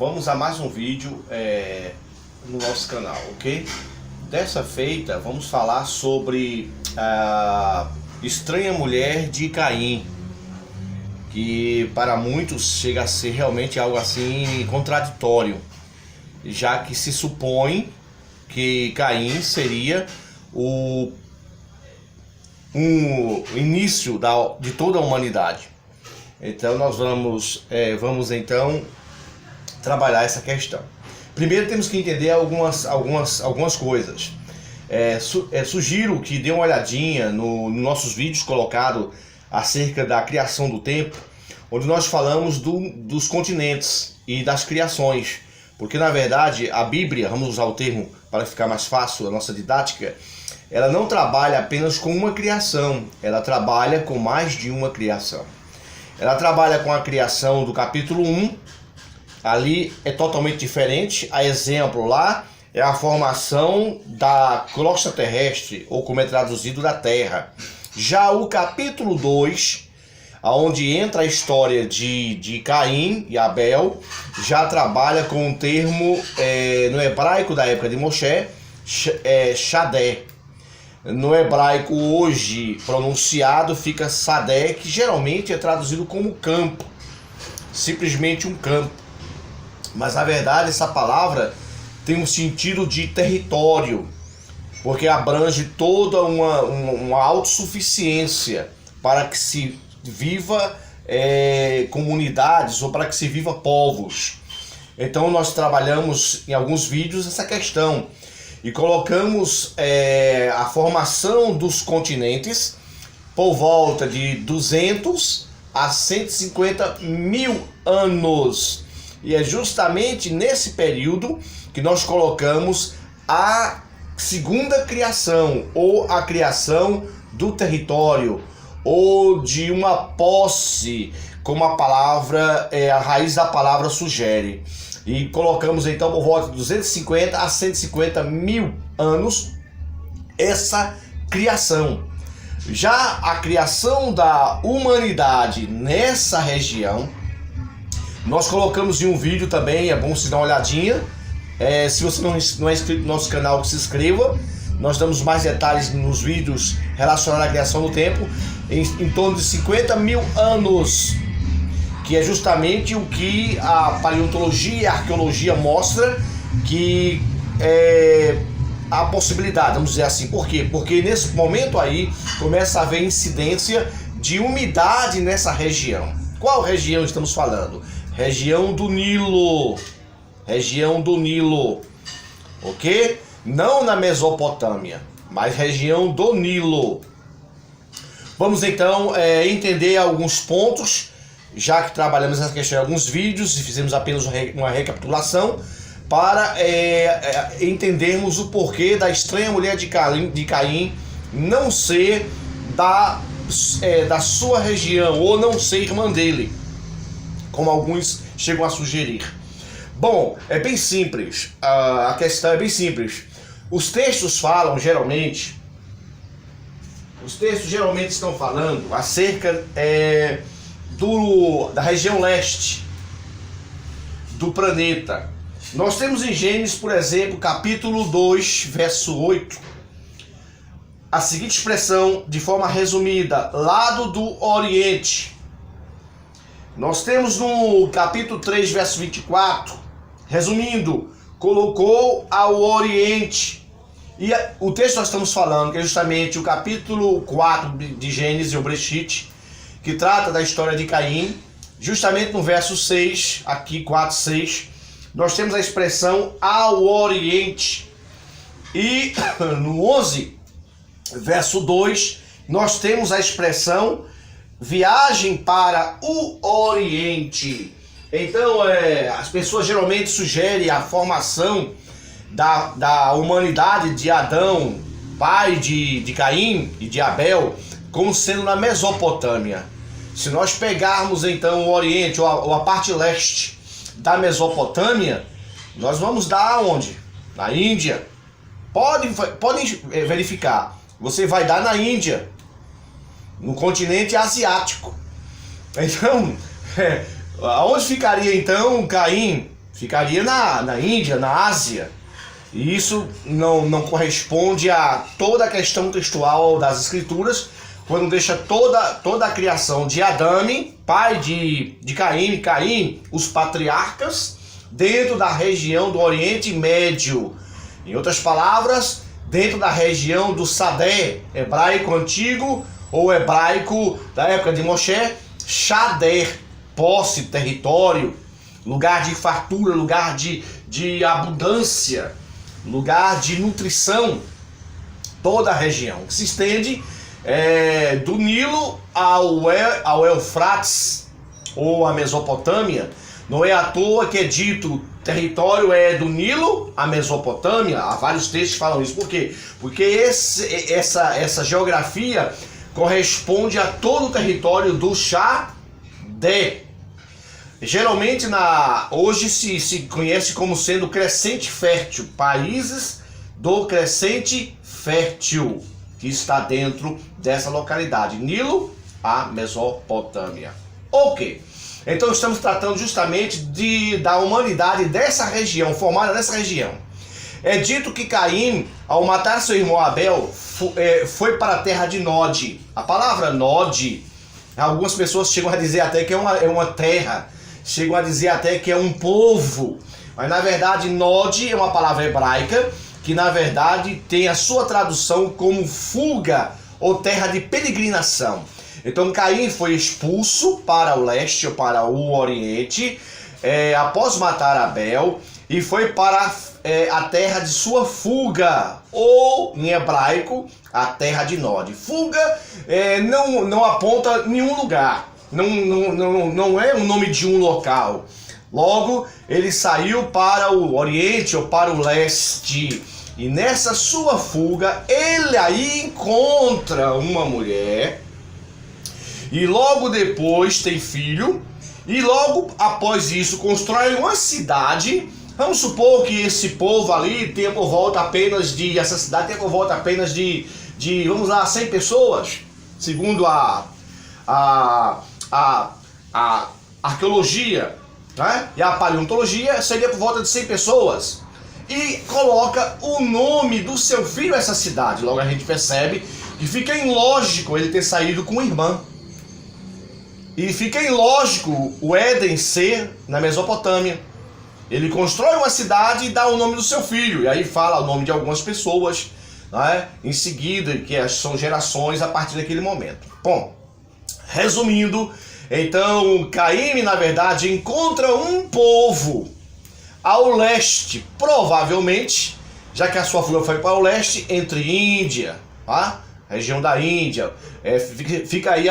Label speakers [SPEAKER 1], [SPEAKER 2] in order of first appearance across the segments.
[SPEAKER 1] Vamos a mais um vídeo no nosso canal, ok? Dessa feita vamos falar sobre a estranha mulher de Caim, que para muitos chega a ser realmente algo assim contraditório, já que se supõe que Caim seria o início de toda a humanidade. Então nós vamos então trabalhar essa questão. Primeiro temos que entender algumas coisas. Sugiro que dê uma olhadinha nos nossos vídeos colocados acerca da criação do tempo, onde nós falamos dos continentes e das criações. Porque na verdade a Bíblia, vamos usar o termo para ficar mais fácil a nossa didática, ela não trabalha apenas com uma criação, ela trabalha com mais de uma criação. Ela trabalha com a criação do capítulo 1, ali é totalmente diferente. A exemplo lá é a formação da crosta terrestre, ou como é traduzido, da terra. Já o capítulo 2, onde entra a história de Caim e Abel, já trabalha com um termo no hebraico da época de Moshe, Shadé. No hebraico hoje pronunciado fica Sadé, que geralmente é traduzido como campo, simplesmente um campo. Mas na verdade essa palavra tem um sentido de território, porque abrange toda uma autossuficiência para que se viva comunidades ou para que se viva povos. Então nós trabalhamos em alguns vídeos essa questão e colocamos a formação dos continentes por volta de 200 a 150 mil anos. E é justamente nesse período que nós colocamos a segunda criação, ou a criação do território, ou de uma posse, como a palavra, a raiz da palavra sugere. E colocamos então por volta de 250 a 150 mil anos essa criação. Já a criação da humanidade nessa região, nós colocamos em um vídeo também, é bom você dar uma olhadinha. Se você não é inscrito no nosso canal, se inscreva. Nós damos mais detalhes nos vídeos relacionados à criação do tempo, em torno de 50 mil anos, que é justamente o que a paleontologia e a arqueologia mostra que a possibilidade, vamos dizer assim. Por quê? Porque nesse momento aí começa a haver incidência de umidade nessa região. Qual região estamos falando? Região do Nilo. Região do Nilo. Ok? Não na Mesopotâmia, mas região do Nilo. Vamos então entender alguns pontos, já que trabalhamos essa questão em alguns vídeos e fizemos apenas uma recapitulação, para entendermos o porquê da estranha mulher de Caim não ser da sua região, ou não ser irmã dele, como alguns chegam a sugerir. Bom, é bem simples, a questão é bem simples. Os textos geralmente estão falando acerca da região leste do planeta. Nós temos em Gênesis, por exemplo, capítulo 2, verso 8, a seguinte expressão, de forma resumida: lado do Oriente. Nós temos no capítulo 3, verso 24, resumindo, colocou ao Oriente. E o texto que nós estamos falando, que é justamente o capítulo 4 de Gênesis, o Breshit, que trata da história de Caim. Justamente no verso 6, aqui 4, 6, nós temos a expressão ao Oriente. E no 11, verso 2, nós temos a expressão viagem para o Oriente. Então as pessoas geralmente sugerem a formação da humanidade de Adão, pai de Caim e de Abel, como sendo na Mesopotâmia. Se nós pegarmos então o Oriente, ou a parte leste da Mesopotâmia, nós vamos dar aonde? Na Índia. Podem verificar. Você vai dar na Índia, no continente asiático. Então, aonde ficaria então Caim? ficaria na Índia, na Ásia. E isso não corresponde a toda a questão textual das escrituras, quando deixa toda a criação de Adame, pai de Caim, os patriarcas, dentro da região do Oriente Médio. Em outras palavras, dentro da região do Sadé, hebraico antigo, ou hebraico da época de Moshe, Shader, posse, território, lugar de fartura, lugar de abundância, lugar de nutrição, toda a região, que se estende do Nilo ao Eufrates, ou a Mesopotâmia. Não é à toa que é dito, território é do Nilo à Mesopotâmia. Há vários textos que falam isso. Por quê? Porque essa geografia corresponde a todo o território do Chadé. Geralmente hoje se conhece como sendo crescente fértil, países do crescente fértil, que está dentro dessa localidade, Nilo a Mesopotâmia. Ok, então estamos tratando justamente da humanidade dessa região, formada nessa região. É dito que Caim, ao matar seu irmão Abel, foi para a terra de Nod. A palavra Nod, algumas pessoas chegam a dizer até que é uma terra, chegam a dizer até que é um povo, mas na verdade Nod é uma palavra hebraica que na verdade tem a sua tradução como fuga ou terra de peregrinação. Então Caim foi expulso para o leste ou para o oriente após matar Abel e foi para a terra de sua fuga, ou em hebraico a terra de Nod. Fuga não aponta nenhum lugar. Não é o nome de um local. Logo, ele saiu para o oriente ou para o leste. E nessa sua fuga, ele aí encontra uma mulher. E logo depois tem filho. E logo após isso, constrói uma cidade. Vamos supor que esse povo ali tenha por volta apenas de... Essa cidade tenha por volta apenas de vamos lá, 100 pessoas. Segundo a arqueologia, né, e a paleontologia, seria por volta de 100 pessoas. E coloca o nome do seu filho essa cidade. Logo a gente percebe que fica ilógico ele ter saído com a irmã. E fica ilógico o Éden ser na Mesopotâmia. Ele constrói uma cidade e dá o nome do seu filho. E aí fala o nome de algumas pessoas, né, em seguida, que são gerações a partir daquele momento. Bom, resumindo, então Caim, na verdade, encontra um povo ao leste, provavelmente, já que a sua fuga foi para o leste, entre Índia, tá? Região da Índia. Fica aí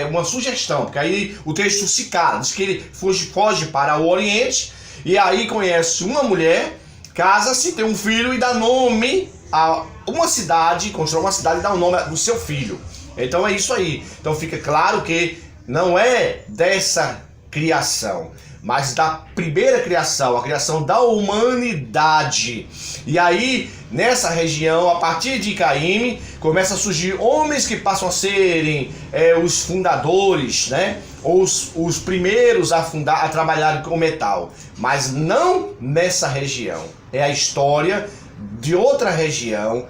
[SPEAKER 1] uma sugestão, porque aí o texto se cala, diz que ele foge para o oriente, e aí conhece uma mulher, casa-se, tem um filho e dá nome a uma cidade, constrói uma cidade e dá o nome do seu filho. Então é isso aí. Então fica claro que não é dessa criação, mas da primeira criação, a criação da humanidade. E aí, nessa região, a partir de Caim, começa a surgir homens que passam a serem os fundadores, né? Os primeiros a trabalhar com metal. Mas não nessa região. É a história de outra região,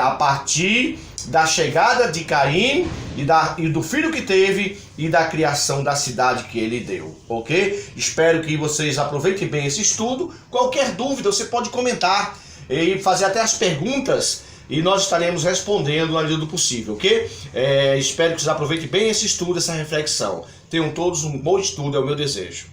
[SPEAKER 1] a partir da chegada de Caim e do filho que teve e da criação da cidade que ele deu, ok? Espero que vocês aproveitem bem esse estudo. Qualquer dúvida você pode comentar e fazer até as perguntas e nós estaremos respondendo na medida do possível, ok? Espero que vocês aproveitem bem esse estudo, essa reflexão. Tenham todos um bom estudo, é o meu desejo.